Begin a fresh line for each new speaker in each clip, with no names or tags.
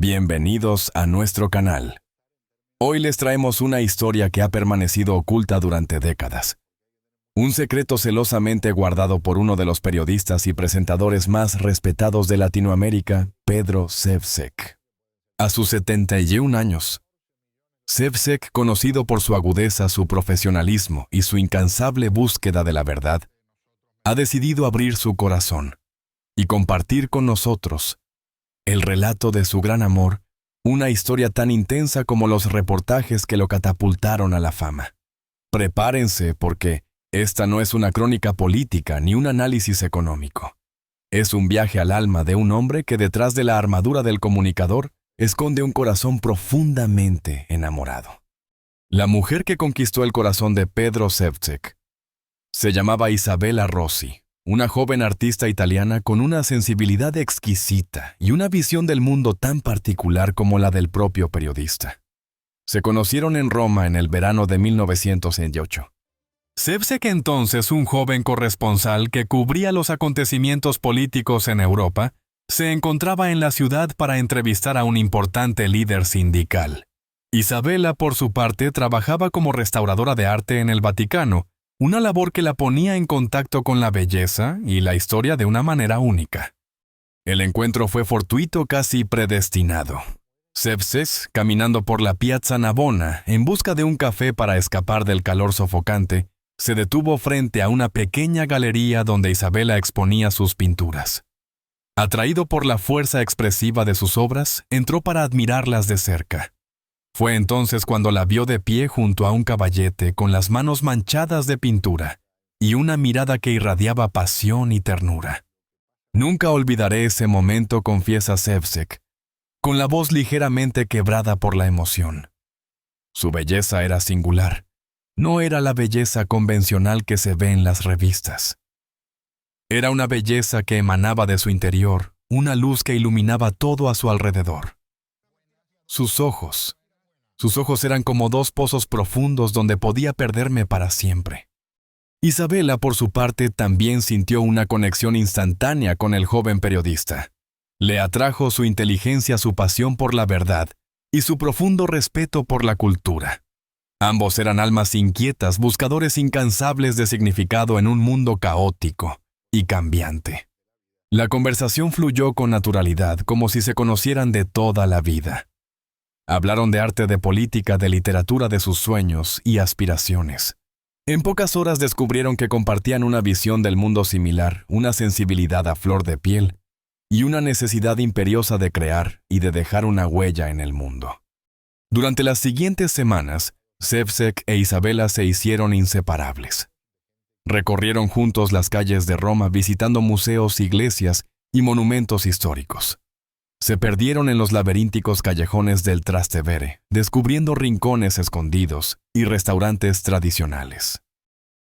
Bienvenidos a nuestro canal. Hoy les traemos una historia que ha permanecido oculta durante décadas. Un secreto celosamente guardado por uno de los periodistas y presentadores más respetados de Latinoamérica, Pedro Ševčík. A sus 71 años, Ševčík, conocido por su agudeza, su profesionalismo y su incansable búsqueda de la verdad, ha decidido abrir su corazón y compartir con nosotros el relato de su gran amor, una historia tan intensa como los reportajes que lo catapultaron a la fama. Prepárense porque esta no es una crónica política ni un análisis económico. Es un viaje al alma de un hombre que detrás de la armadura del comunicador esconde un corazón profundamente enamorado. La mujer que conquistó el corazón de Pedro Ševčík se llamaba Isabella Rossi, una joven artista italiana con una sensibilidad exquisita y una visión del mundo tan particular como la del propio periodista. Se conocieron en Roma en el verano de 1908. Ševčík, entonces un joven corresponsal que cubría los acontecimientos políticos en Europa, se encontraba en la ciudad para entrevistar a un importante líder sindical. Isabella, por su parte, trabajaba como restauradora de arte en el Vaticano, una labor que la ponía en contacto con la belleza y la historia de una manera única. El encuentro fue fortuito, casi predestinado. Ševčík, caminando por la Piazza Navona en busca de un café para escapar del calor sofocante, se detuvo frente a una pequeña galería donde Isabella exponía sus pinturas. Atraído por la fuerza expresiva de sus obras, entró para admirarlas de cerca. Fue entonces cuando la vio de pie junto a un caballete con las manos manchadas de pintura y una mirada que irradiaba pasión y ternura. Nunca olvidaré ese momento, confiesa Ševčík, con la voz ligeramente quebrada por la emoción. Su belleza era singular. No era la belleza convencional que se ve en las revistas. Era una belleza que emanaba de su interior, una luz que iluminaba todo a su alrededor. Sus ojos eran como dos pozos profundos donde podía perderme para siempre. Isabella, por su parte, también sintió una conexión instantánea con el joven periodista. Le atrajo su inteligencia, su pasión por la verdad y su profundo respeto por la cultura. Ambos eran almas inquietas, buscadores incansables de significado en un mundo caótico y cambiante. La conversación fluyó con naturalidad, como si se conocieran de toda la vida. Hablaron de arte, de política, de literatura, de sus sueños y aspiraciones. En pocas horas descubrieron que compartían una visión del mundo similar, una sensibilidad a flor de piel y una necesidad imperiosa de crear y de dejar una huella en el mundo. Durante las siguientes semanas, Ševčík e Isabella se hicieron inseparables. Recorrieron juntos las calles de Roma visitando museos, iglesias y monumentos históricos. Se perdieron en los laberínticos callejones del Trastevere, descubriendo rincones escondidos y restaurantes tradicionales.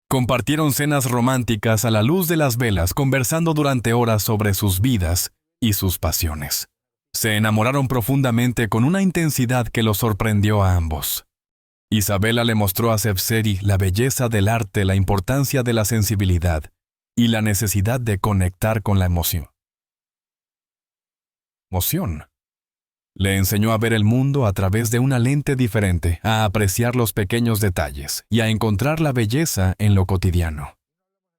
Compartieron cenas románticas a la luz de las velas, conversando durante horas sobre sus vidas y sus pasiones. Se enamoraron profundamente con una intensidad que los sorprendió a ambos. Isabella le mostró a Ševčík la belleza del arte, la importancia de la sensibilidad y la necesidad de conectar con la emoción. Le enseñó a ver el mundo a través de una lente diferente, a apreciar los pequeños detalles y a encontrar la belleza en lo cotidiano.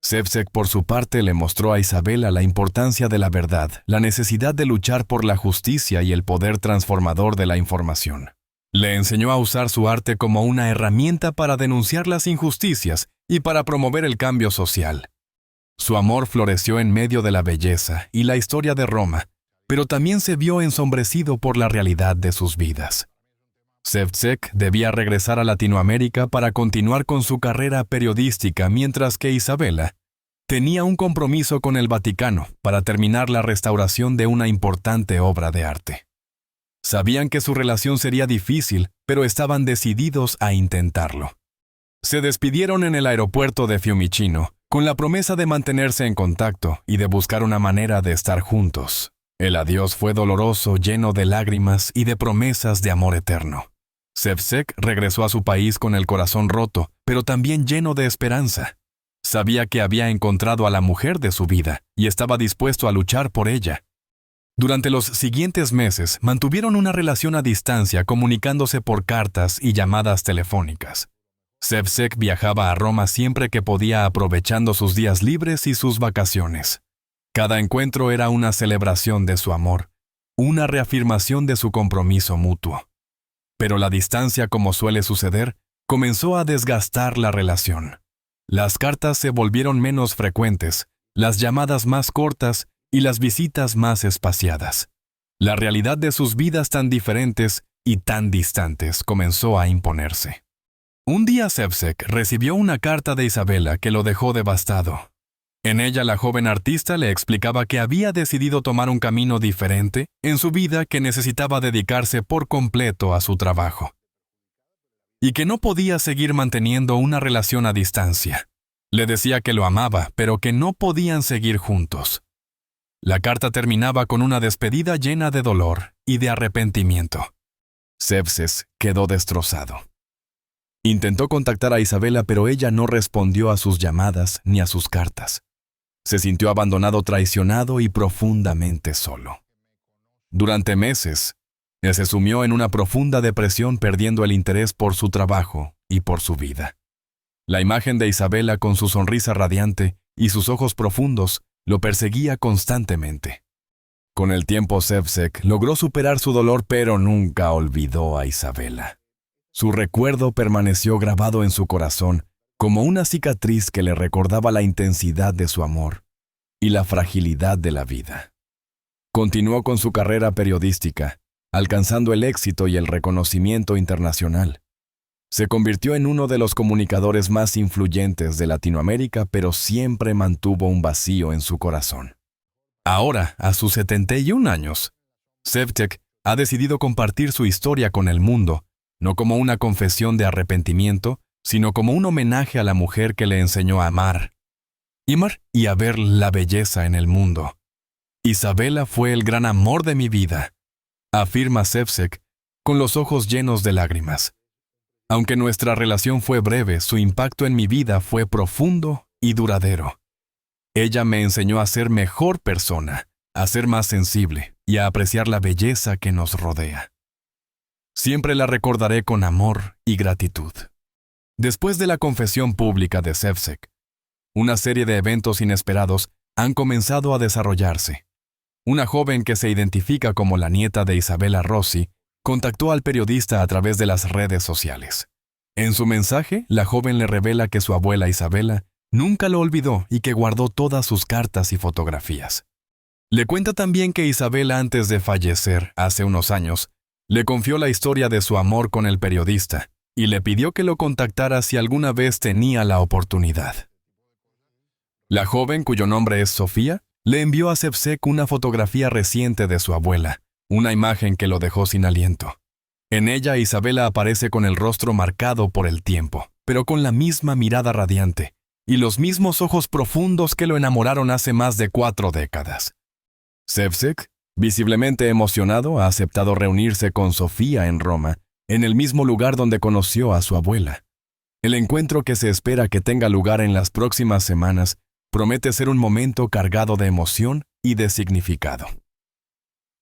Ševčík, por su parte, le mostró a Isabella la importancia de la verdad, la necesidad de luchar por la justicia y el poder transformador de la información. Le enseñó a usar su arte como una herramienta para denunciar las injusticias y para promover el cambio social. Su amor floreció en medio de la belleza y la historia de Roma, pero también se vio ensombrecido por la realidad de sus vidas. Ševčík debía regresar a Latinoamérica para continuar con su carrera periodística, mientras que Isabella tenía un compromiso con el Vaticano para terminar la restauración de una importante obra de arte. Sabían que su relación sería difícil, pero estaban decididos a intentarlo. Se despidieron en el aeropuerto de Fiumicino, con la promesa de mantenerse en contacto y de buscar una manera de estar juntos. El adiós fue doloroso, lleno de lágrimas y de promesas de amor eterno. Ševčík regresó a su país con el corazón roto, pero también lleno de esperanza. Sabía que había encontrado a la mujer de su vida y estaba dispuesto a luchar por ella. Durante los siguientes meses mantuvieron una relación a distancia comunicándose por cartas y llamadas telefónicas. Ševčík viajaba a Roma siempre que podía aprovechando sus días libres y sus vacaciones. Cada encuentro era una celebración de su amor, una reafirmación de su compromiso mutuo. Pero la distancia, como suele suceder, comenzó a desgastar la relación. Las cartas se volvieron menos frecuentes, las llamadas más cortas y las visitas más espaciadas. La realidad de sus vidas tan diferentes y tan distantes comenzó a imponerse. Un día Ševčík recibió una carta de Isabela que lo dejó devastado. En ella la joven artista le explicaba que había decidido tomar un camino diferente en su vida, que necesitaba dedicarse por completo a su trabajo y que no podía seguir manteniendo una relación a distancia. Le decía que lo amaba, pero que no podían seguir juntos. La carta terminaba con una despedida llena de dolor y de arrepentimiento. Ševčík quedó destrozado. Intentó contactar a Isabela, pero ella no respondió a sus llamadas ni a sus cartas. Se sintió abandonado, traicionado y profundamente solo. Durante meses, él se sumió en una profunda depresión, perdiendo el interés por su trabajo y por su vida. La imagen de Isabela con su sonrisa radiante y sus ojos profundos lo perseguía constantemente. Con el tiempo, Ševčík logró superar su dolor, pero nunca olvidó a Isabela. Su recuerdo permaneció grabado en su corazón como una cicatriz que le recordaba la intensidad de su amor y la fragilidad de la vida. Continuó con su carrera periodística, alcanzando el éxito y el reconocimiento internacional. Se convirtió en uno de los comunicadores más influyentes de Latinoamérica, pero siempre mantuvo un vacío en su corazón. Ahora, a sus 71 años, Ševčík ha decidido compartir su historia con el mundo, no como una confesión de arrepentimiento, sino como un homenaje a la mujer que le enseñó a amar y a ver la belleza en el mundo. Isabela fue el gran amor de mi vida, afirma Ševčík con los ojos llenos de lágrimas. Aunque nuestra relación fue breve, su impacto en mi vida fue profundo y duradero. Ella me enseñó a ser mejor persona, a ser más sensible y a apreciar la belleza que nos rodea. Siempre la recordaré con amor y gratitud. Después de la confesión pública de Ševčík, una serie de eventos inesperados han comenzado a desarrollarse. Una joven que se identifica como la nieta de Isabela Rossi contactó al periodista a través de las redes sociales. En su mensaje, la joven le revela que su abuela Isabela nunca lo olvidó y que guardó todas sus cartas y fotografías. Le cuenta también que Isabela, antes de fallecer hace unos años, le confió la historia de su amor con el periodista y le pidió que lo contactara si alguna vez tenía la oportunidad. La joven, cuyo nombre es Sofía, le envió a Ševčík una fotografía reciente de su abuela, una imagen que lo dejó sin aliento. En ella, Isabela aparece con el rostro marcado por el tiempo, pero con la misma mirada radiante y los mismos ojos profundos que lo enamoraron hace más de 4 décadas. Ševčík, visiblemente emocionado, ha aceptado reunirse con Sofía en Roma, en el mismo lugar donde conoció a su abuela. El encuentro, que se espera que tenga lugar en las próximas semanas, promete ser un momento cargado de emoción y de significado.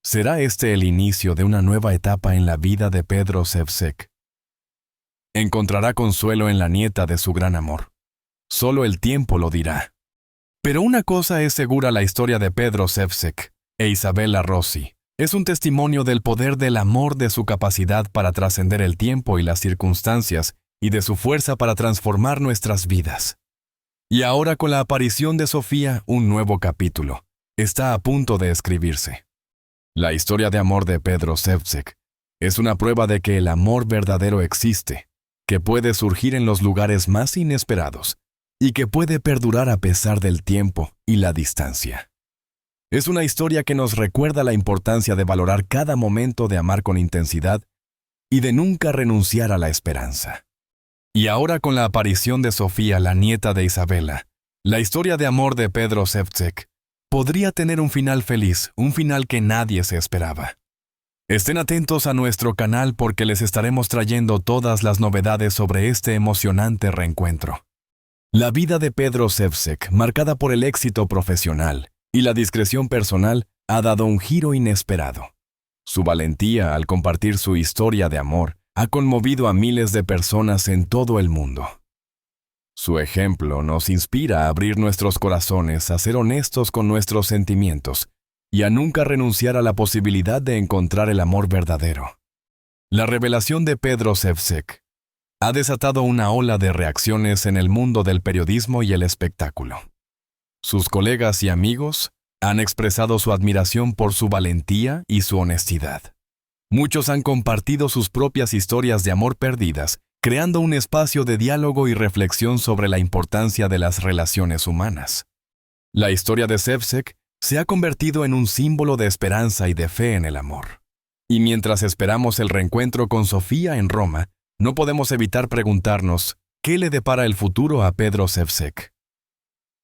¿Será este el inicio de una nueva etapa en la vida de Pedro Ševčík? Encontrará consuelo en la nieta de su gran amor. Solo el tiempo lo dirá. Pero una cosa es segura: la historia de Pedro Ševčík e Isabela Rossi es un testimonio del poder del amor, de su capacidad para trascender el tiempo y las circunstancias, y de su fuerza para transformar nuestras vidas. Y ahora, con la aparición de Sofía, un nuevo capítulo está a punto de escribirse. La historia de amor de Pedro Ševčík es una prueba de que el amor verdadero existe, que puede surgir en los lugares más inesperados y que puede perdurar a pesar del tiempo y la distancia. Es una historia que nos recuerda la importancia de valorar cada momento, de amar con intensidad y de nunca renunciar a la esperanza. Y ahora, con la aparición de Sofía, la nieta de Isabela, la historia de amor de Pedro Ševčík podría tener un final feliz, un final que nadie se esperaba. Estén atentos a nuestro canal, porque les estaremos trayendo todas las novedades sobre este emocionante reencuentro. La vida de Pedro Ševčík, marcada por el éxito profesional y la discreción personal, ha dado un giro inesperado. Su valentía al compartir su historia de amor ha conmovido a miles de personas en todo el mundo. Su ejemplo nos inspira a abrir nuestros corazones, a ser honestos con nuestros sentimientos y a nunca renunciar a la posibilidad de encontrar el amor verdadero. La revelación de Pedro Ševčík ha desatado una ola de reacciones en el mundo del periodismo y el espectáculo. Sus colegas y amigos han expresado su admiración por su valentía y su honestidad. Muchos han compartido sus propias historias de amor perdidas, creando un espacio de diálogo y reflexión sobre la importancia de las relaciones humanas. La historia de Ševčík se ha convertido en un símbolo de esperanza y de fe en el amor. Y mientras esperamos el reencuentro con Sofía en Roma, no podemos evitar preguntarnos, ¿qué le depara el futuro a Pedro Ševčík?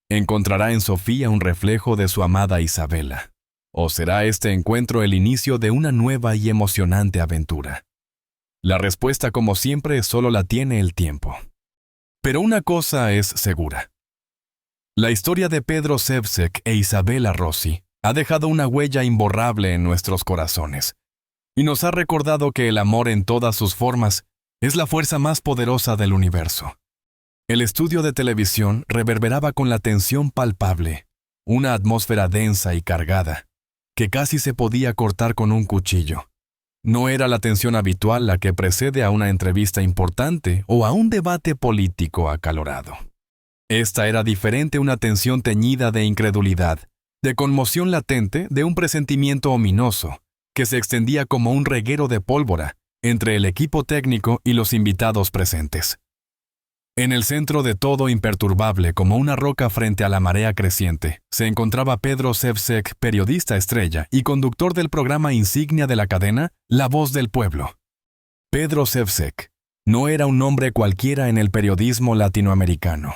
¿Encontrará en Sofía un reflejo de su amada Isabela? ¿O será este encuentro el inicio de una nueva y emocionante aventura? La respuesta, como siempre, solo la tiene el tiempo. Pero una cosa es segura. La historia de Pedro Ševčík e Isabela Rossi ha dejado una huella imborrable en nuestros corazones y nos ha recordado que el amor en todas sus formas es la fuerza más poderosa del universo. El estudio de televisión reverberaba con la tensión palpable, una atmósfera densa y cargada, que casi se podía cortar con un cuchillo. No era la tensión habitual la que precede a una entrevista importante o a un debate político acalorado. Esta era diferente, una tensión teñida de incredulidad, de conmoción latente, de un presentimiento ominoso, que se extendía como un reguero de pólvora entre el equipo técnico y los invitados presentes. En el centro de todo, imperturbable como una roca frente a la marea creciente, se encontraba Pedro Ševčík, periodista estrella y conductor del programa insignia de la cadena, La Voz del Pueblo. Pedro Ševčík no era un nombre cualquiera en el periodismo latinoamericano.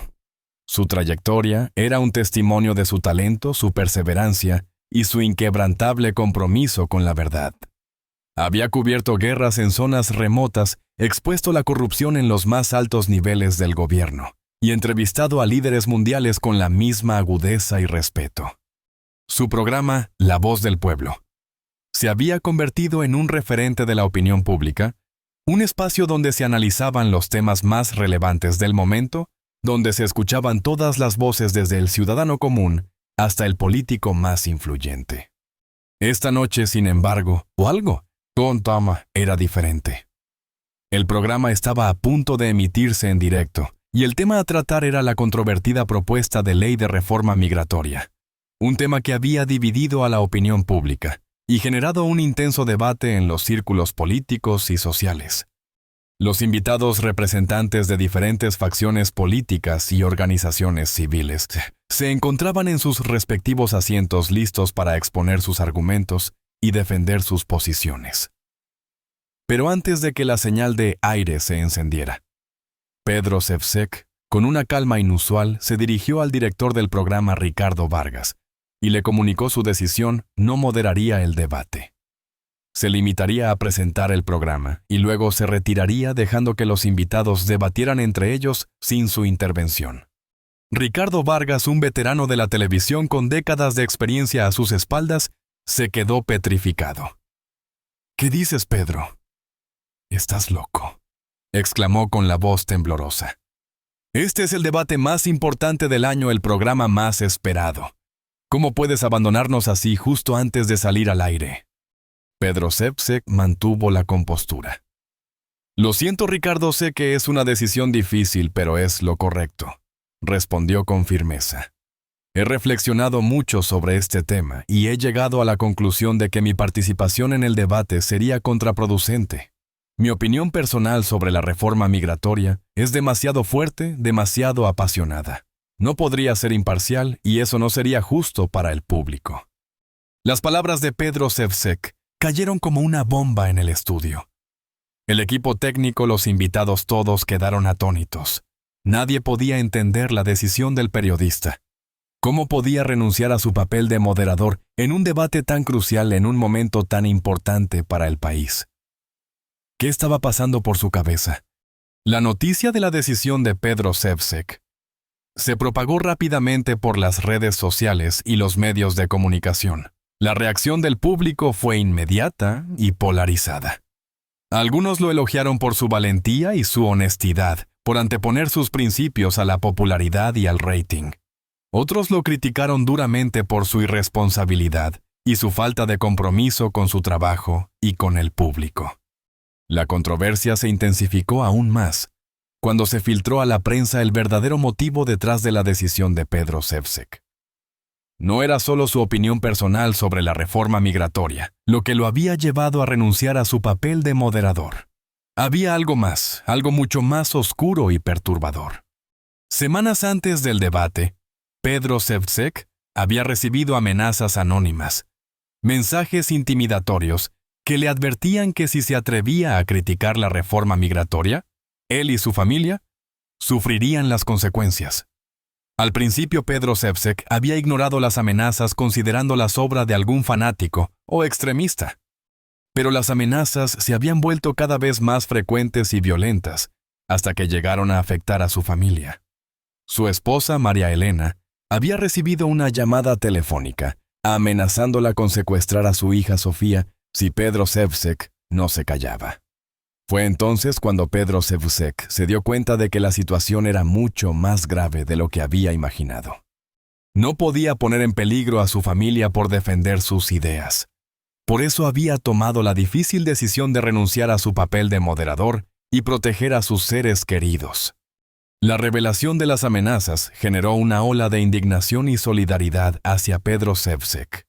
Su trayectoria era un testimonio de su talento, su perseverancia y su inquebrantable compromiso con la verdad. Había cubierto guerras en zonas remotas, expuesto la corrupción en los más altos niveles del gobierno y entrevistado a líderes mundiales con la misma agudeza y respeto. Su programa, La Voz del Pueblo, se había convertido en un referente de la opinión pública, un espacio donde se analizaban los temas más relevantes del momento, donde se escuchaban todas las voces desde el ciudadano común hasta el político más influyente. Esta noche, sin embargo, era diferente. El programa estaba a punto de emitirse en directo, y el tema a tratar era la controvertida propuesta de ley de reforma migratoria, un tema que había dividido a la opinión pública y generado un intenso debate en los círculos políticos y sociales. Los invitados, representantes de diferentes facciones políticas y organizaciones civiles, se encontraban en sus respectivos asientos listos para exponer sus argumentos y defender sus posiciones. Pero antes de que la señal de aire se encendiera, Pedro Ševčík, con una calma inusual, se dirigió al director del programa, Ricardo Vargas, y le comunicó su decisión: no moderaría el debate. Se limitaría a presentar el programa y luego se retiraría, dejando que los invitados debatieran entre ellos sin su intervención. Ricardo Vargas, un veterano de la televisión con décadas de experiencia a sus espaldas, se quedó petrificado. «¿Qué dices, Pedro?» «Estás loco», exclamó con la voz temblorosa. «Este es el debate más importante del año, el programa más esperado. ¿Cómo puedes abandonarnos así justo antes de salir al aire?» Pedro Ševčík mantuvo la compostura. «Lo siento, Ricardo, sé que es una decisión difícil, pero es lo correcto», respondió con firmeza. «He reflexionado mucho sobre este tema y he llegado a la conclusión de que mi participación en el debate sería contraproducente. Mi opinión personal sobre la reforma migratoria es demasiado fuerte, demasiado apasionada. No podría ser imparcial y eso no sería justo para el público». Las palabras de Pedro Ševčík cayeron como una bomba en el estudio. El equipo técnico, los invitados, todos quedaron atónitos. Nadie podía entender la decisión del periodista. ¿Cómo podía renunciar a su papel de moderador en un debate tan crucial en un momento tan importante para el país? ¿Qué estaba pasando por su cabeza? La noticia de la decisión de Pedro Ševčík se propagó rápidamente por las redes sociales y los medios de comunicación. La reacción del público fue inmediata y polarizada. Algunos lo elogiaron por su valentía y su honestidad, por anteponer sus principios a la popularidad y al rating. Otros lo criticaron duramente por su irresponsabilidad y su falta de compromiso con su trabajo y con el público. La controversia se intensificó aún más cuando se filtró a la prensa el verdadero motivo detrás de la decisión de Pedro Ševčík. No era solo su opinión personal sobre la reforma migratoria lo que lo había llevado a renunciar a su papel de moderador. Había algo más, algo mucho más oscuro y perturbador. Semanas antes del debate, Pedro Ševčík había recibido amenazas anónimas, mensajes intimidatorios que le advertían que si se atrevía a criticar la reforma migratoria, él y su familia sufrirían las consecuencias. Al principio Pedro Ševčík había ignorado las amenazas considerándolas obra de algún fanático o extremista. Pero las amenazas se habían vuelto cada vez más frecuentes y violentas, hasta que llegaron a afectar a su familia. Su esposa, María Elena, había recibido una llamada telefónica, amenazándola con secuestrar a su hija Sofía si Pedro Ševčík no se callaba. Fue entonces cuando Pedro Ševčík se dio cuenta de que la situación era mucho más grave de lo que había imaginado. No podía poner en peligro a su familia por defender sus ideas. Por eso había tomado la difícil decisión de renunciar a su papel de moderador y proteger a sus seres queridos. La revelación de las amenazas generó una ola de indignación y solidaridad hacia Pedro Ševčík.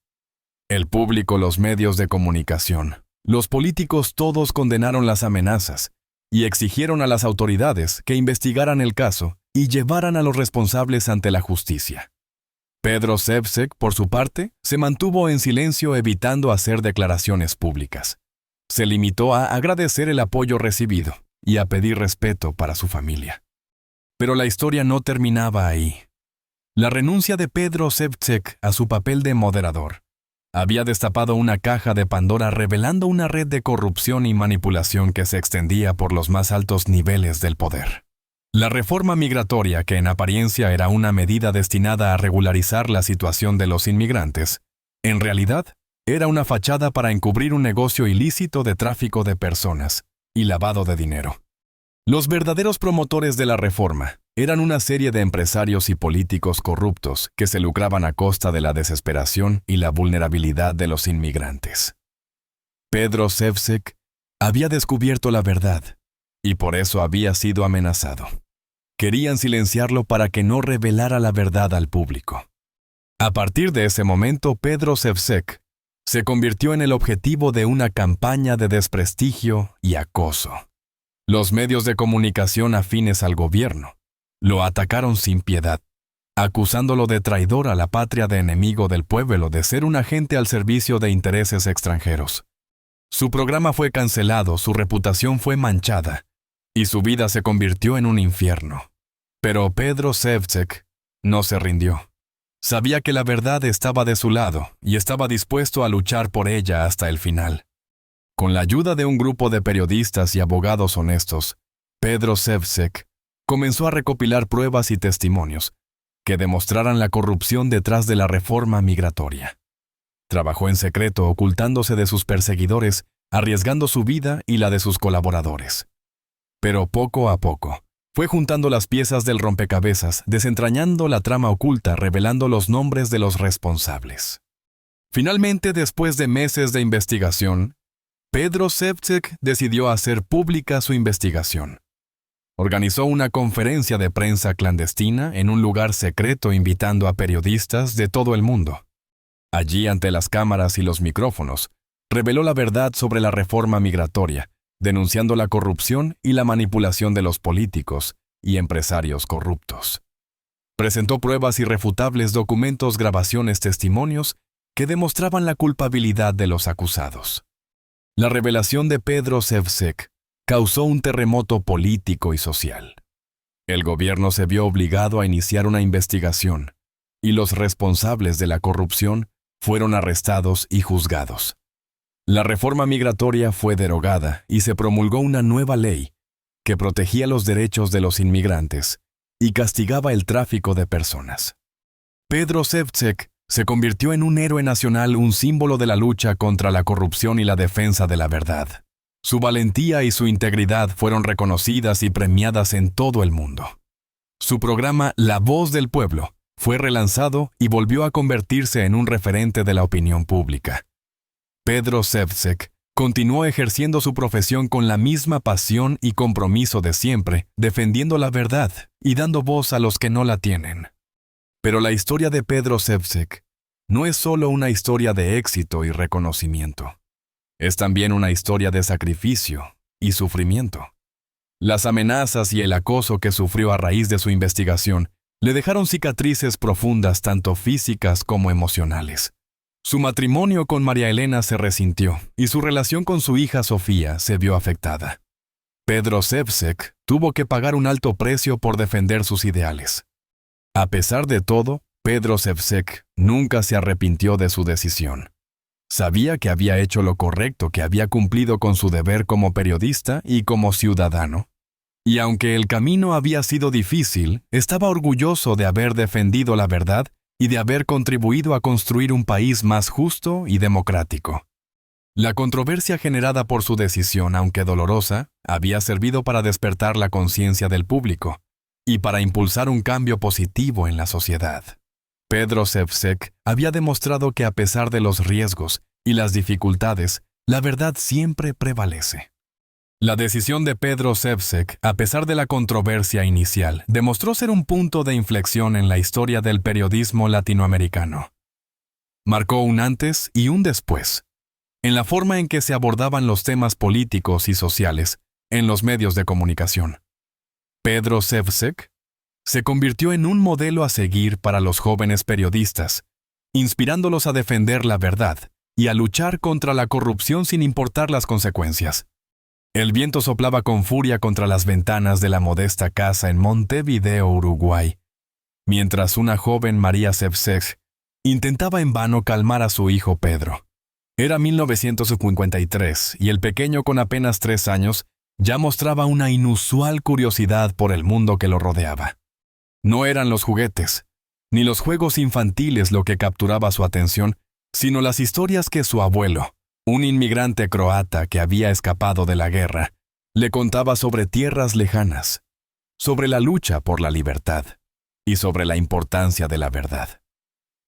El público, los medios de comunicación, los políticos todos condenaron las amenazas y exigieron a las autoridades que investigaran el caso y llevaran a los responsables ante la justicia. Pedro Ševčík, por su parte, se mantuvo en silencio evitando hacer declaraciones públicas. Se limitó a agradecer el apoyo recibido y a pedir respeto para su familia. Pero la historia no terminaba ahí. La renuncia de Pedro Ševčík a su papel de moderador había destapado una caja de Pandora revelando una red de corrupción y manipulación que se extendía por los más altos niveles del poder. La reforma migratoria, que en apariencia era una medida destinada a regularizar la situación de los inmigrantes, en realidad era una fachada para encubrir un negocio ilícito de tráfico de personas y lavado de dinero. Los verdaderos promotores de la reforma eran una serie de empresarios y políticos corruptos que se lucraban a costa de la desesperación y la vulnerabilidad de los inmigrantes. Pedro Ševčík había descubierto la verdad y por eso había sido amenazado. Querían silenciarlo para que no revelara la verdad al público. A partir de ese momento, Pedro Ševčík se convirtió en el objetivo de una campaña de desprestigio y acoso. Los medios de comunicación afines al gobierno lo atacaron sin piedad, acusándolo de traidor a la patria, de enemigo del pueblo, de ser un agente al servicio de intereses extranjeros. Su programa fue cancelado, su reputación fue manchada, y su vida se convirtió en un infierno. Pero Pedro Ševčík no se rindió. Sabía que la verdad estaba de su lado y estaba dispuesto a luchar por ella hasta el final. Con la ayuda de un grupo de periodistas y abogados honestos, Pedro Ševčík comenzó a recopilar pruebas y testimonios que demostraran la corrupción detrás de la reforma migratoria. Trabajó en secreto, ocultándose de sus perseguidores, arriesgando su vida y la de sus colaboradores. Pero poco a poco, fue juntando las piezas del rompecabezas, desentrañando la trama oculta, revelando los nombres de los responsables. Finalmente, después de meses de investigación, Pedro Ševčík decidió hacer pública su investigación. Organizó una conferencia de prensa clandestina en un lugar secreto invitando a periodistas de todo el mundo. Allí, ante las cámaras y los micrófonos, reveló la verdad sobre la reforma migratoria, denunciando la corrupción y la manipulación de los políticos y empresarios corruptos. Presentó pruebas irrefutables, documentos, grabaciones, testimonios que demostraban la culpabilidad de los acusados. La revelación de Pedro Ševčík causó un terremoto político y social. El gobierno se vio obligado a iniciar una investigación, y los responsables de la corrupción fueron arrestados y juzgados. La reforma migratoria fue derogada y se promulgó una nueva ley que protegía los derechos de los inmigrantes y castigaba el tráfico de personas. Pedro Ševčík Se convirtió en un héroe nacional, un símbolo de la lucha contra la corrupción y la defensa de la verdad. Su valentía y su integridad fueron reconocidas y premiadas en todo el mundo. Su programa La Voz del Pueblo fue relanzado y volvió a convertirse en un referente de la opinión pública. Pedro Ševčík continuó ejerciendo su profesión con la misma pasión y compromiso de siempre, defendiendo la verdad y dando voz a los que no la tienen. Pero la historia de Pedro Ševčík no es solo una historia de éxito y reconocimiento. Es también una historia de sacrificio y sufrimiento. Las amenazas y el acoso que sufrió a raíz de su investigación le dejaron cicatrices profundas tanto físicas como emocionales. Su matrimonio con María Elena se resintió y su relación con su hija Sofía se vio afectada. Pedro Ševčík tuvo que pagar un alto precio por defender sus ideales. A pesar de todo, Pedro Ševčík nunca se arrepintió de su decisión. Sabía que había hecho lo correcto, que había cumplido con su deber como periodista y como ciudadano. Y aunque el camino había sido difícil, estaba orgulloso de haber defendido la verdad y de haber contribuido a construir un país más justo y democrático. La controversia generada por su decisión, aunque dolorosa, había servido para despertar la conciencia del público y para impulsar un cambio positivo en la sociedad. Pedro Ševčík había demostrado que a pesar de los riesgos y las dificultades, la verdad siempre prevalece. La decisión de Pedro Ševčík, a pesar de la controversia inicial, demostró ser un punto de inflexión en la historia del periodismo latinoamericano. Marcó un antes y un después, en la forma en que se abordaban los temas políticos y sociales en los medios de comunicación. Pedro Ševčík se convirtió en un modelo a seguir para los jóvenes periodistas, inspirándolos a defender la verdad y a luchar contra la corrupción sin importar las consecuencias. El viento soplaba con furia contra las ventanas de la modesta casa en Montevideo, Uruguay, mientras una joven María Ševčík intentaba en vano calmar a su hijo Pedro. Era 1953 y el pequeño, con apenas 3 años, ya mostraba una inusual curiosidad por el mundo que lo rodeaba. No eran los juguetes, ni los juegos infantiles lo que capturaba su atención, sino las historias que su abuelo, un inmigrante croata que había escapado de la guerra, le contaba sobre tierras lejanas, sobre la lucha por la libertad y sobre la importancia de la verdad.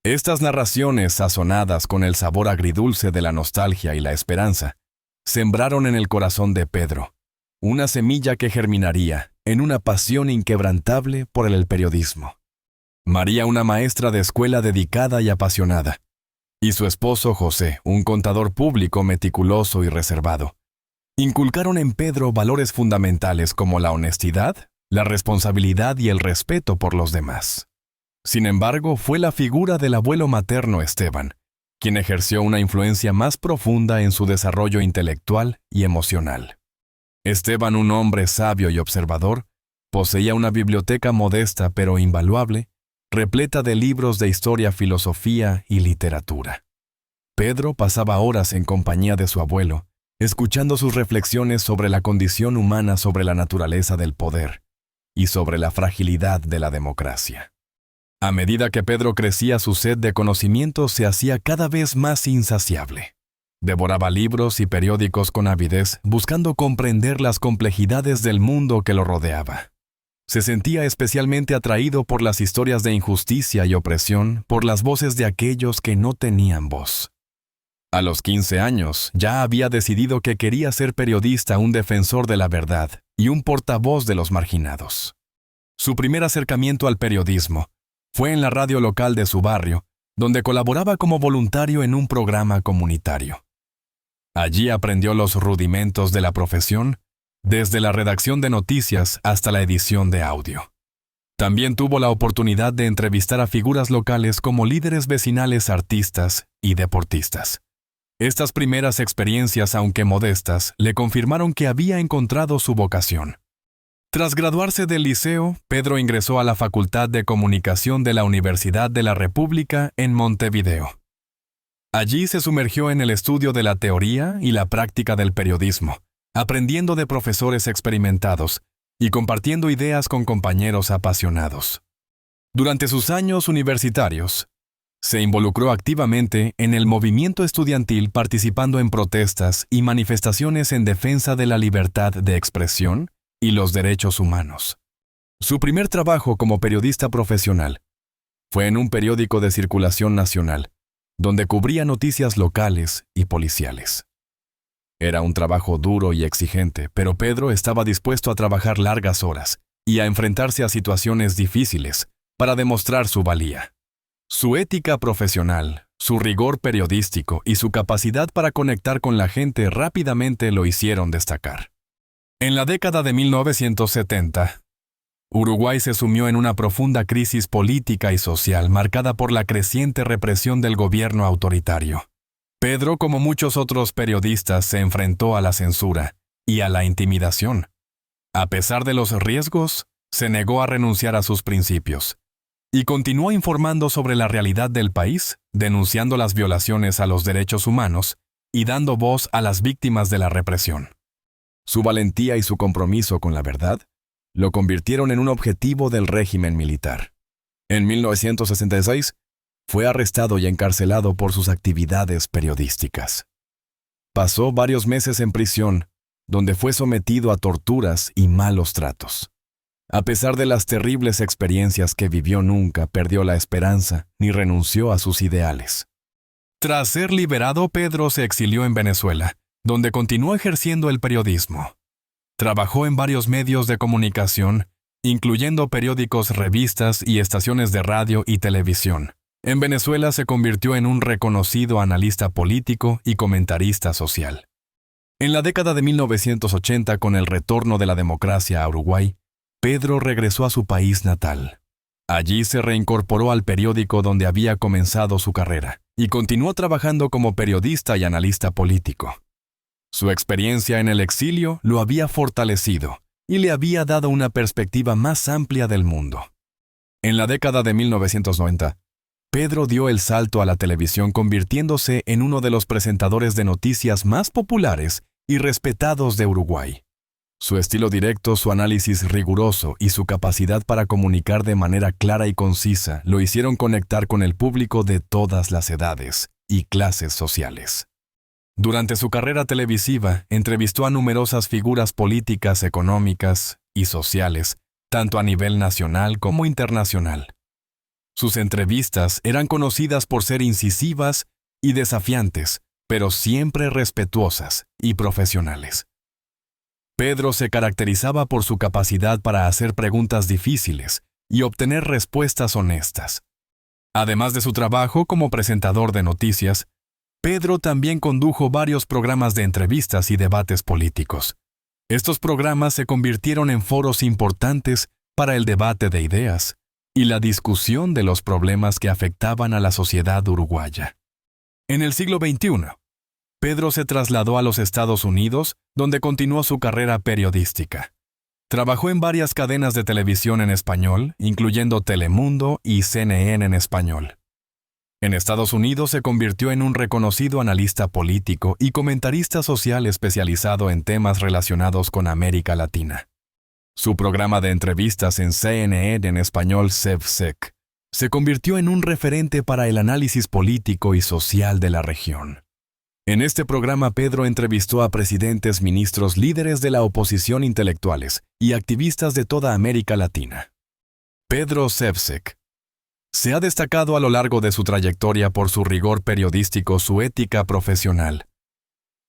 Estas narraciones, sazonadas con el sabor agridulce de la nostalgia y la esperanza, sembraron en el corazón de Pedro una semilla que germinaría en una pasión inquebrantable por el periodismo. María, una maestra de escuela dedicada y apasionada, y su esposo José, un contador público meticuloso y reservado, inculcaron en Pedro valores fundamentales como la honestidad, la responsabilidad y el respeto por los demás. Sin embargo, fue la figura del abuelo materno Esteban quien ejerció una influencia más profunda en su desarrollo intelectual y emocional. Esteban, un hombre sabio y observador, poseía una biblioteca modesta pero invaluable, repleta de libros de historia, filosofía y literatura. Pedro pasaba horas en compañía de su abuelo, escuchando sus reflexiones sobre la condición humana, sobre la naturaleza del poder y sobre la fragilidad de la democracia. A medida que Pedro crecía, su sed de conocimiento se hacía cada vez más insaciable. Devoraba libros y periódicos con avidez, buscando comprender las complejidades del mundo que lo rodeaba. Se sentía especialmente atraído por las historias de injusticia y opresión, por las voces de aquellos que no tenían voz. A los 15 años, ya había decidido que quería ser periodista, un defensor de la verdad y un portavoz de los marginados. Su primer acercamiento al periodismo fue en la radio local de su barrio, donde colaboraba como voluntario en un programa comunitario. Allí aprendió los rudimentos de la profesión, desde la redacción de noticias hasta la edición de audio. También tuvo la oportunidad de entrevistar a figuras locales como líderes vecinales, artistas y deportistas. Estas primeras experiencias, aunque modestas, le confirmaron que había encontrado su vocación. Tras graduarse del liceo, Pedro ingresó a la Facultad de Comunicación de la Universidad de la República en Montevideo. Allí se sumergió en el estudio de la teoría y la práctica del periodismo, aprendiendo de profesores experimentados y compartiendo ideas con compañeros apasionados. Durante sus años universitarios, Se involucró activamente en el movimiento estudiantil, participando en protestas y manifestaciones en defensa de la libertad de expresión y los derechos humanos. Su primer trabajo como periodista profesional fue en un periódico de circulación nacional, donde cubría noticias locales y policiales. Era un trabajo duro y exigente, pero Pedro estaba dispuesto a trabajar largas horas y a enfrentarse a situaciones difíciles para demostrar su valía. Su ética profesional, su rigor periodístico y su capacidad para conectar con la gente rápidamente lo hicieron destacar. En la década de 1970, Uruguay se sumió en una profunda crisis política y social marcada por la creciente represión del gobierno autoritario. Pedro, como muchos otros periodistas, se enfrentó a la censura y a la intimidación. A pesar de los riesgos, se negó a renunciar a sus principios y continuó informando sobre la realidad del país, denunciando las violaciones a los derechos humanos y dando voz a las víctimas de la represión. Su valentía y su compromiso con la verdad lo convirtieron en un objetivo del régimen militar. En 1966, fue arrestado y encarcelado por sus actividades periodísticas. Pasó varios meses en prisión, donde fue sometido a torturas y malos tratos. A pesar de las terribles experiencias que vivió, nunca perdió la esperanza ni renunció a sus ideales. Tras ser liberado, Pedro se exilió en Venezuela, donde continuó ejerciendo el periodismo. Trabajó en varios medios de comunicación, incluyendo periódicos, revistas y estaciones de radio y televisión. En Venezuela se convirtió en un reconocido analista político y comentarista social. En la década de 1980, con el retorno de la democracia a Uruguay, Pedro regresó a su país natal. Allí se reincorporó al periódico donde había comenzado su carrera y continuó trabajando como periodista y analista político. Su experiencia en el exilio lo había fortalecido y le había dado una perspectiva más amplia del mundo. En la década de 1990, Pedro dio el salto a la televisión, convirtiéndose en uno de los presentadores de noticias más populares y respetados de Uruguay. Su estilo directo, su análisis riguroso y su capacidad para comunicar de manera clara y concisa lo hicieron conectar con el público de todas las edades y clases sociales. Durante su carrera televisiva, entrevistó a numerosas figuras políticas, económicas y sociales, tanto a nivel nacional como internacional. Sus entrevistas eran conocidas por ser incisivas y desafiantes, pero siempre respetuosas y profesionales. Pedro se caracterizaba por su capacidad para hacer preguntas difíciles y obtener respuestas honestas. Además de su trabajo como presentador de noticias, Pedro también condujo varios programas de entrevistas y debates políticos. Estos programas se convirtieron en foros importantes para el debate de ideas y la discusión de los problemas que afectaban a la sociedad uruguaya. En el siglo XXI, Pedro se trasladó a los Estados Unidos, donde continuó su carrera periodística. Trabajó en varias cadenas de televisión en español, incluyendo Telemundo y CNN en español. En Estados Unidos se convirtió en un reconocido analista político y comentarista social especializado en temas relacionados con América Latina. Su programa de entrevistas en CNN en español, CEVSEC, se convirtió en un referente para el análisis político y social de la región. En este programa, Pedro entrevistó a presidentes, ministros, líderes de la oposición, intelectuales y activistas de toda América Latina. Pedro CEVSEC se ha destacado a lo largo de su trayectoria por su rigor periodístico, su ética profesional,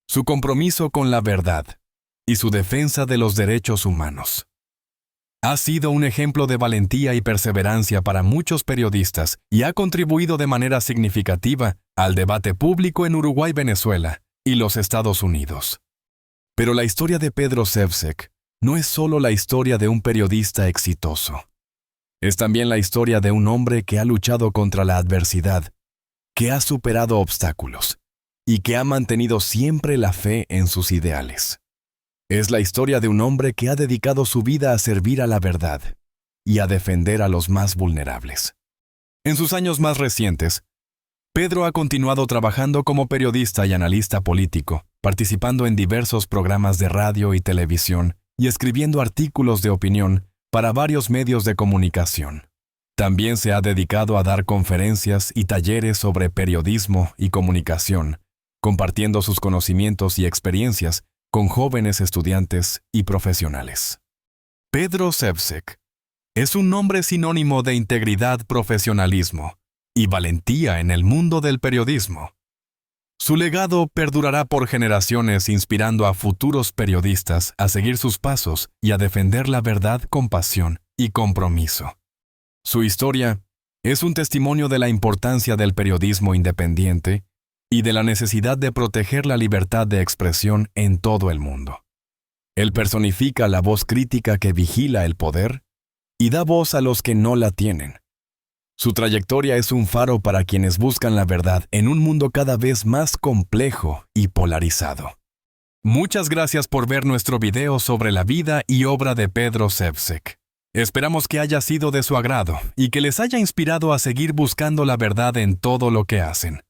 su compromiso con la verdad y su defensa de los derechos humanos. Ha sido un ejemplo de valentía y perseverancia para muchos periodistas y ha contribuido de manera significativa al debate público en Uruguay, Venezuela y los Estados Unidos. Pero la historia de Pedro CEVSEC no es solo la historia de un periodista exitoso. Es también la historia de un hombre que ha luchado contra la adversidad, que ha superado obstáculos y que ha mantenido siempre la fe en sus ideales. Es la historia de un hombre que ha dedicado su vida a servir a la verdad y a defender a los más vulnerables. En sus años más recientes, Pedro ha continuado trabajando como periodista y analista político, participando en diversos programas de radio y televisión y escribiendo artículos de opinión para varios medios de comunicación. También se ha dedicado a dar conferencias y talleres sobre periodismo y comunicación, compartiendo sus conocimientos y experiencias con jóvenes estudiantes y profesionales. Pedro Ševčík es un nombre sinónimo de integridad, profesionalismo y valentía en el mundo del periodismo. Su legado perdurará por generaciones, inspirando a futuros periodistas a seguir sus pasos y a defender la verdad con pasión y compromiso. Su historia es un testimonio de la importancia del periodismo independiente y de la necesidad de proteger la libertad de expresión en todo el mundo. Él personifica la voz crítica que vigila el poder y da voz a los que no la tienen. Su trayectoria es un faro para quienes buscan la verdad en un mundo cada vez más complejo y polarizado. Muchas gracias por ver nuestro video sobre la vida y obra de Pedro Ševčík. Esperamos que haya sido de su agrado y que les haya inspirado a seguir buscando la verdad en todo lo que hacen.